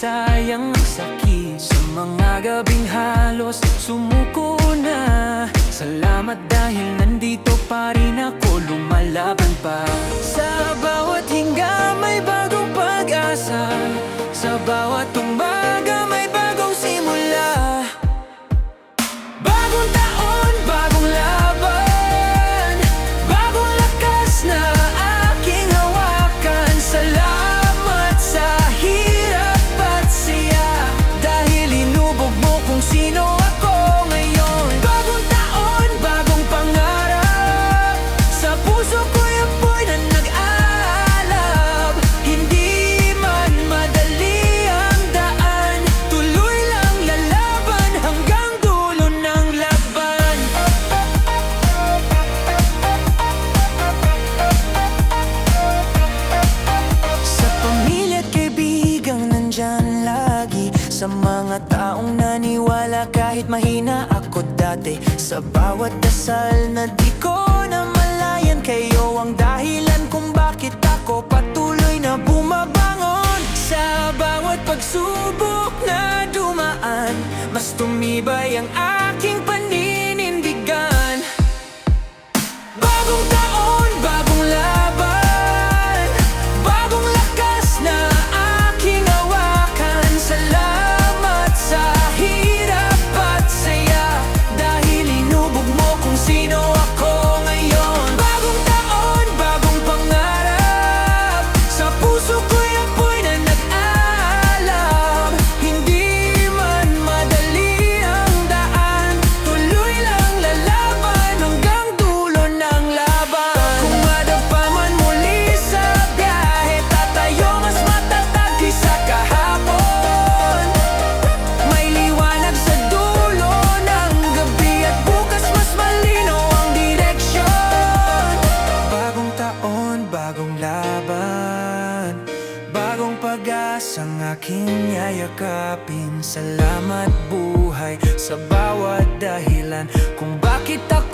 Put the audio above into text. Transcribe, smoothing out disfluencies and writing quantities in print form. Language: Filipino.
sayang ang sakit. Sa mga gabing halos sumuko na. Salamat dahil nandito pa rin ako, lumalaban pa. Sa bawat hinga may bagong pag-asa, sa bawat umaga may bagong simula. Bagong taon, bagong laban, bagong lakas na aking hawakan. Salamat sa hirap at saya, dahil inubog mo kung sino ako ngayon. Bagong taon, bagong pangarap, sa puso ko'y apoy na nag-aalab. Hindi man madali ang daan, tuloy lang lalaban hanggang dulo ng laban. Sa pamilya at kaibigang nandyan lagi, sa mga taong naniwala kahit mahina ako dati, sa bawat dasal na di ko namalayan, kayo ang dahilan kung bakit ako patuloy na bumabangon. Sa bawat pagsubok na dumaan, mas tumibay ang aking paninindigan. Bagong taon, bagong laban, bagong lakas na aking hawakan. Salamat sa hirap at saya, dahil inubog mo kung sino ako ngayon. Bagong taon, bagong pangarap, sa puso ko'y apoy na nag-aalab. Hindi man madali ang daan, tuloy lang lalaban hanggang dulo ng laban. Kung madapa man muli sa biyahe, tatayo mas matatag kaysa kahapon. May liwanag sa dulo ng gabi, at bukas mas malinaw ang direksyon. Bagong taon, bagong laban, bagong pag-asang aking yayakapin. Salamat buhay sa bawat dahilan kung bakit ako